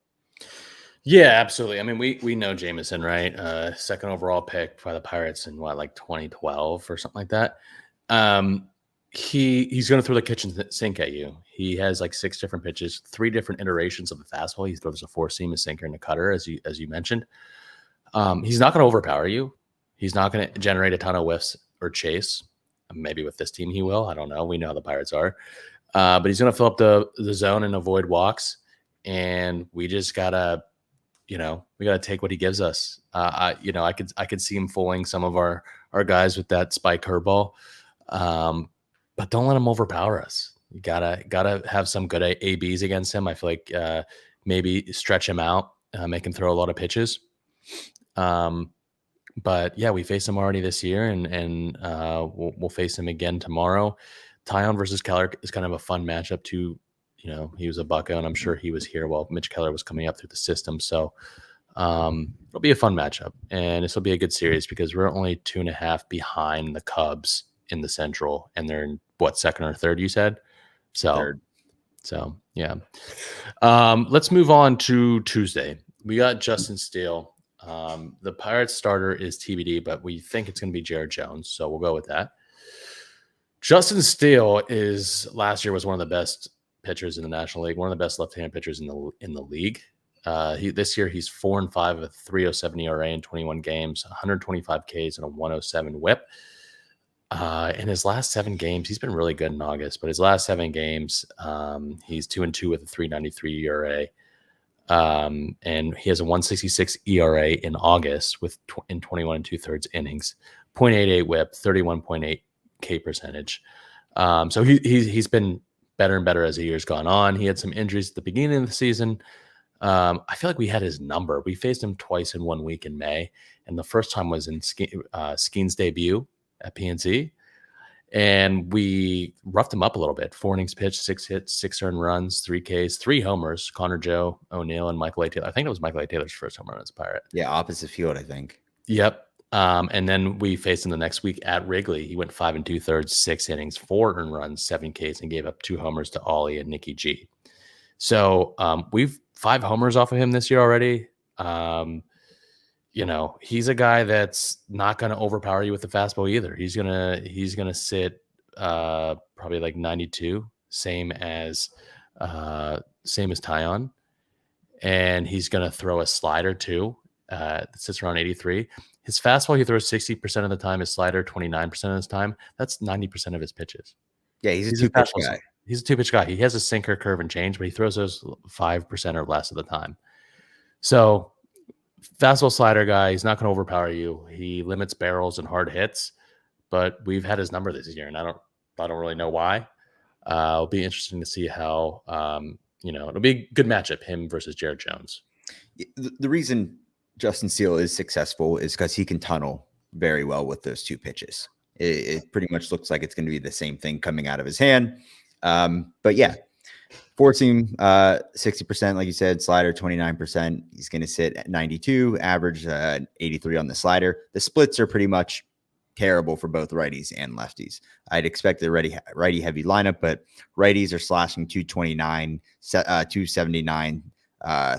Yeah, absolutely. I mean, we know Jameson, right? Second overall pick by the Pirates in 2012 or something like that. He's going to throw the kitchen sink at you. He has 6 different pitches, 3 different iterations of the fastball. He throws a four seam, a sinker, and a cutter, as you mentioned. He's not going to overpower you. He's not going to generate a ton of whiffs or chase. Maybe with this team he will. I don't know. We know how the Pirates are. But he's going to fill up the zone and avoid walks. And we just gotta. We got to take what he gives us. I could see him fooling some of our guys with that spike curveball, but don't let him overpower us. You gotta have some good ABs against him. I feel like maybe stretch him out, make him throw a lot of pitches. But yeah, we faced him already this year, and we'll face him again tomorrow. Dahn versus Keller is kind of a fun matchup too. He was a Bucko, and I'm sure he was here while Mitch Keller was coming up through the system. So it'll be a fun matchup, and this will be a good series because we're only 2.5 behind the Cubs in the Central, and they're in second or third, you said? Third. So yeah. Let's move on to Tuesday. We got Justin Steele. The Pirates starter is TBD, but we think it's going to be Jared Jones, so we'll go with that. Justin Steele last year was one of the best pitchers in the National League, one of the best left-handed pitchers in the league. This year he's 4-5 with 3.07 ERA in 21 games, 125 Ks and a 107 WHIP. In his last 7 games, he's been really good in August, but his last 7 games, he's 2-2 with a 3.93 ERA. And he has a 1.66 ERA in August in 21 2/3 innings, 0.88 WHIP, 31.8 K percentage. So he's been better and better as the year's gone on. He had some injuries at the beginning of the season. I feel like we had his number. We faced him twice in 1 week in May, and the first time was in Skeen's debut at PNC, and we roughed him up a little bit. 4 innings pitched, 6 hits, 6 earned runs, 3 Ks, 3 homers. Connor Joe O'Neill and Michael A. Taylor. I think it was Michael A. Taylor's first home run as a Pirate. Yeah, opposite field, I think. Yep. And then we faced him the next week at Wrigley. He went 5 2/3, 6 innings, 4 earned runs, 7 Ks, and gave up 2 homers to Ollie and Nikki G. So we've 5 homers off of him this year already. He's a guy that's not going to overpower you with the fastball either. He's gonna sit probably 92, same as Tyon, and he's gonna throw a slider too. that sits around 83. His fastball, he throws 60% of the time. His slider, 29% of his time. That's 90% of his pitches. Yeah, he's a He's two-pitch guy. He's a two-pitch guy. He has a sinker, curve, and change, but he throws those 5% or less of the time. So fastball slider guy, he's not going to overpower you. He limits barrels and hard hits, but we've had his number this year, and I don't really know why. It'll be interesting to see how it'll be a good matchup, him versus Jared Jones. The reason Justin Steele is successful is because he can tunnel very well with those two pitches. It pretty much looks like it's going to be the same thing coming out of his hand. But yeah, four seam 60%, like you said, slider 29%. He's going to sit at 92, average 83 on the slider. The splits are pretty much terrible for both righties and lefties. I'd expect the righty heavy lineup, but righties are slashing 229, 279,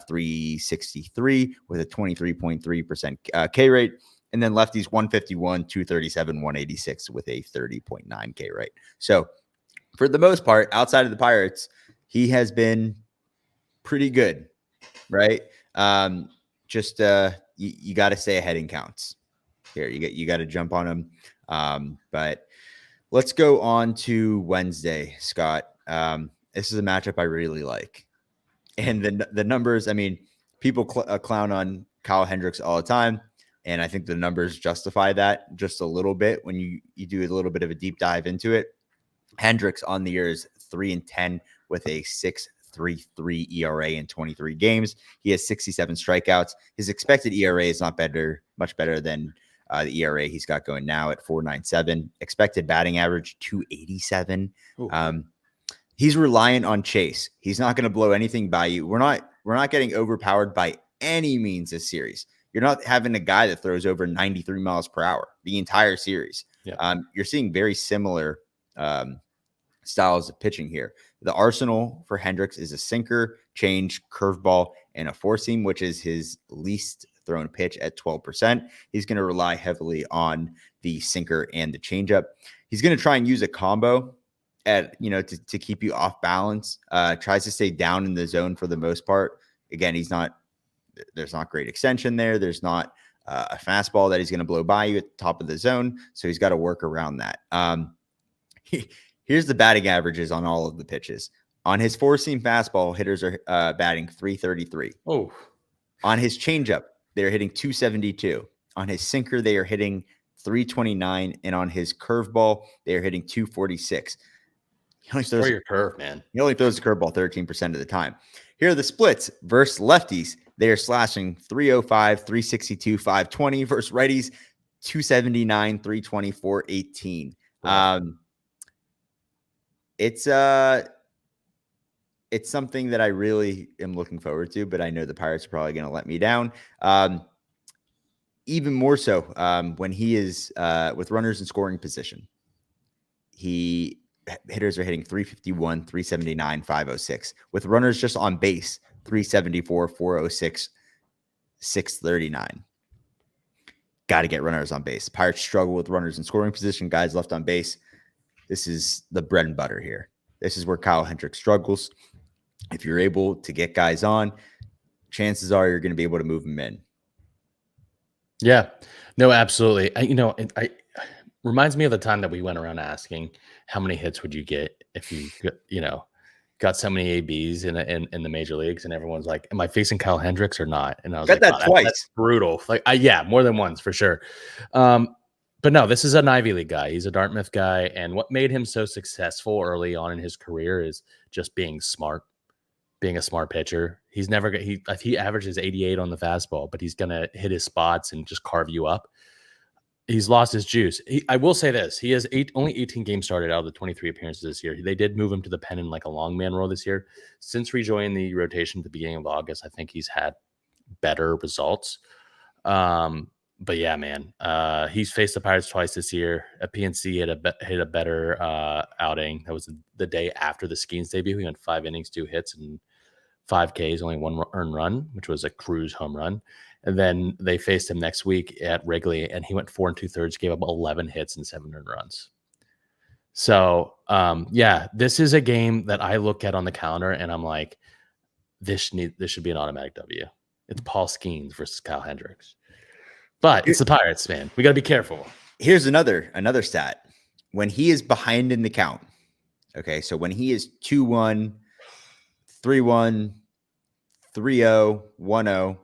363 with a 23.3% K rate. And then lefties 151, 237, 186 with a 30.9 K rate. So for the most part, outside of the Pirates, he has been pretty good, right? You got to stay ahead in counts. Here, you got to jump on him. But let's go on to Wednesday, Scott. This is a matchup I really like. And the numbers, I mean, people clown on Kyle Hendricks all the time. And I think the numbers justify that just a little bit when you do a little bit of a deep dive into it. Hendricks on the year is 3-10 with a 6.33 ERA in 23 games. He has 67 strikeouts. His expected ERA is not much better than the ERA he's got going now at 4.97. Expected batting average 287. He's reliant on chase. He's not going to blow anything by you. We're not getting overpowered by any means this series. You're not having a guy that throws over 93 miles per hour the entire series. Yeah. You're seeing very similar styles of pitching here. The arsenal for Hendricks is a sinker, change, curveball, and a four seam, which is his least thrown pitch at 12%. He's going to rely heavily on the sinker and the changeup. He's going to try and use a combo to keep you off balance. Tries to stay down in the zone for the most part. Again, there's not great extension there. There's not a fastball that he's going to blow by you at the top of the zone. So he's got to work around that. Here's the batting averages on all of the pitches. On his four-seam fastball, hitters are batting 333. Oh. On his changeup, they're hitting 272. On his sinker, they are hitting 329. And on his curveball, they are hitting 246. He only throws your curve, man. He only throws the curveball 13% of the time. Here are the splits versus lefties. They are slashing 305, 362, 520 versus righties, 279, 320, 418. Wow. It's something that I really am looking forward to, but I know the Pirates are probably going to let me down. Even more so when he is with runners in scoring position. Hitters are hitting 351, 379, 506. With runners just on base, 374, 406, 639. Got to get runners on base. Pirates struggle with runners in scoring position, guys left on base. This is the bread and butter here. This is where Kyle Hendricks struggles. If you're able to get guys on, chances are you're going to be able to move them in. Yeah, no, absolutely. It reminds me of the time that we went around asking how many hits would you get if you got so many ABs in the major leagues, and everyone's like, "Am I facing Kyle Hendricks or not?" And I was got like, that twice. That's brutal. More than once for sure. But no, this is an Ivy League guy. He's a Dartmouth guy, and what made him so successful early on in his career is just being smart, being a smart pitcher. He's never he averages 88 on the fastball, but he's gonna hit his spots and just carve you up. He's lost his juice. I will say this: he has only 18 games started out of the 23 appearances this year. They did move him to the pen in like a long man role this year. Since rejoining the rotation at the beginning of August, I think he's had better results. But yeah, man, he's faced the Pirates twice this year. At PNC hit a better outing. That was the day after the Skeens debut. He went 5 innings, 2 hits, and 5 Ks, only 1 earned run, which was a cruise home run. And then they faced him next week at Wrigley, and he went 4 2/3, gave up 11 hits and 7 earned runs. So, this is a game that I look at on the calendar, and I'm like, this should be an automatic W. It's Paul Skeens versus Kyle Hendricks. But it's the Pirates, man. We got to be careful. Here's another stat. When he is behind in the count, okay, so when he is 2-1, 3-1, 3-0, 1-0,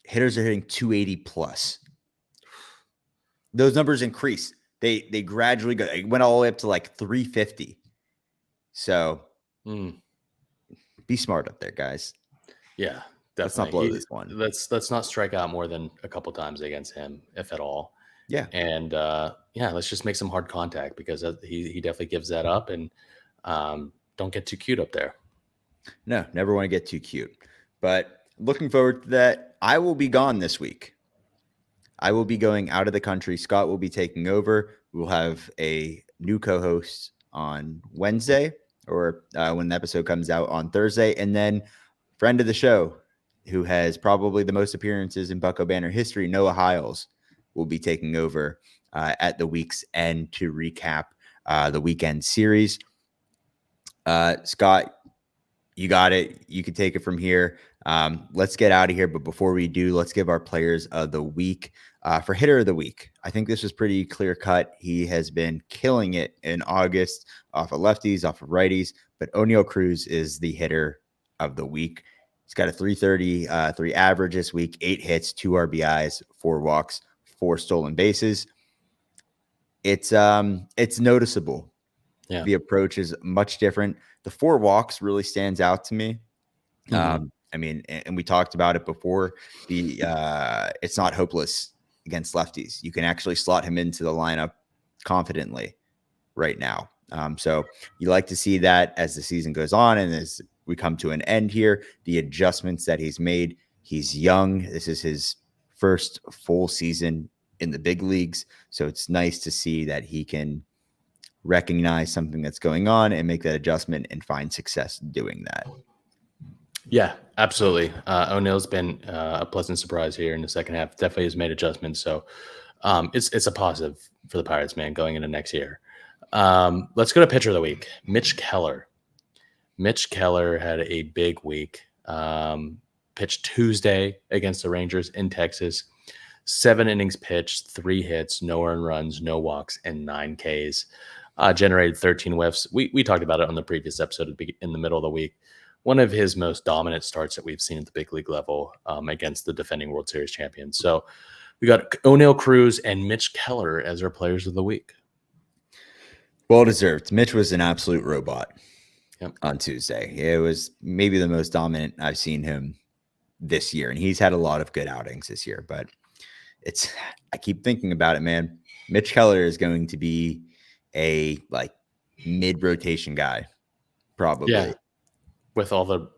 hitters are hitting 280 plus. Those numbers increase. They gradually go. It went all the way up to like 350. So be smart up there, guys. Yeah, definitely. Let's not blow this one. Let's not strike out more than a couple times against him, if at all. Yeah. And let's just make some hard contact because he definitely gives that up. And don't get too cute up there. No, never want to get too cute. But looking forward to that. I will be gone this week. I will be going out of the country. Scott will be taking over. We'll have a new co-host on Wednesday or when the episode comes out on Thursday. And then friend of the show who has probably the most appearances in Bucko Banner history, Noah Hiles, will be taking over at the week's end to recap the weekend series. Scott, you got it. You can take it from here. Let's get out of here. But before we do, let's give our players of the week for hitter of the week. I think this was pretty clear cut. He has been killing it in August off of lefties, off of righties. But Oneil Cruz is the hitter of the week. He's got a 333 average this week, 8 hits, 2 RBIs, 4 walks, 4 stolen bases. It's noticeable. Yeah. The approach is much different. The 4 walks really stands out to me. I mean, and we talked about it before. It's not hopeless against lefties. You can actually slot him into the lineup confidently right now. So you like to see that as the season goes on and as we come to an end here, the adjustments that he's made. He's young. This is his first full season in the big leagues. So it's nice to see that he can recognize something that's going on and make that adjustment and find success doing that. Yeah, absolutely. O'Neill's been a pleasant surprise here in the second half. Definitely has made adjustments. So it's a positive for the Pirates, man, going into next year. Let's go to pitcher of the week, Mitch Keller. Mitch Keller had a big week. Pitched Tuesday against the Rangers in Texas. 7 innings pitched, 3 hits, no earned runs, no walks, and 9 Ks. Generated 13 whiffs. We talked about it on the previous episode in the middle of the week. One of his most dominant starts that we've seen at the big league level against the defending World Series champions. So we got Oneil Cruz and Mitch Keller as our players of the week. Well deserved. Mitch was an absolute robot on Tuesday. It was maybe the most dominant I've seen him this year. And he's had a lot of good outings this year. But I keep thinking about it, man. Mitch Keller is going to be a mid-rotation guy, probably. Yeah. With all the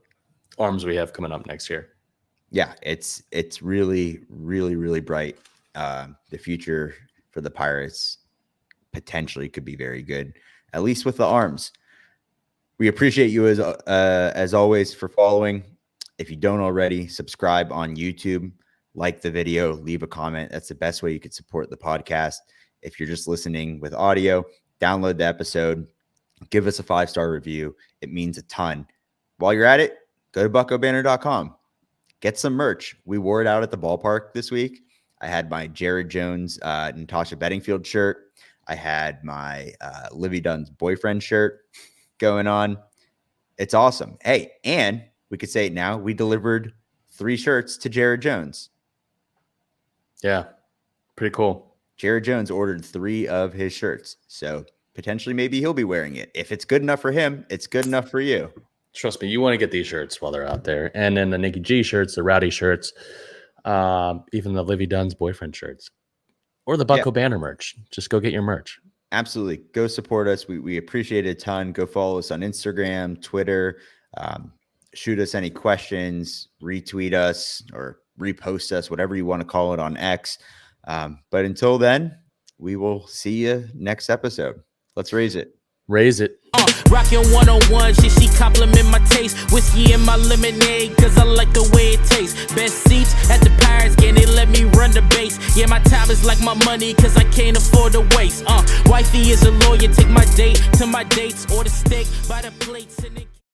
arms we have coming up next year. Yeah, it's really, really, really bright. The future for the Pirates potentially could be very good, at least with the arms. We appreciate you as always for following. If you don't already, subscribe on YouTube, like the video, leave a comment. That's the best way you could support the podcast. If you're just listening with audio, download the episode, give us a 5-star review. It means a ton. While you're at it, go to buckobanner.com. Get some merch. We wore it out at the ballpark this week. I had my Jared Jones, Natasha Bedingfield shirt. I had my Livy Dunn's boyfriend shirt going on. It's awesome. Hey, and we could say it now. We delivered 3 shirts to Jared Jones. Yeah, pretty cool. Jared Jones ordered 3 of his shirts. So potentially maybe he'll be wearing it. If it's good enough for him, it's good enough for you. Trust me, you want to get these shirts while they're out there. And then the Nikki G shirts, the Rowdy shirts, even the Livy Dunn's boyfriend shirts. Or the Bucko Banner merch. Just go get your merch. Absolutely. Go support us. We appreciate it a ton. Go follow us on Instagram, Twitter. Shoot us any questions. Retweet us or repost us, whatever you want to call it on X. But until then, we will see you next episode. Let's raise it. Raise it. Rockin' 101, she compliment my taste. Whiskey in my lemonade, cause I like the way it tastes. Best seats at the Pirates game, they let me run the base. Yeah, my time is like my money, cause I can't afford to waste. Wifey is a lawyer, take my date to my dates. Or the steak by the plates and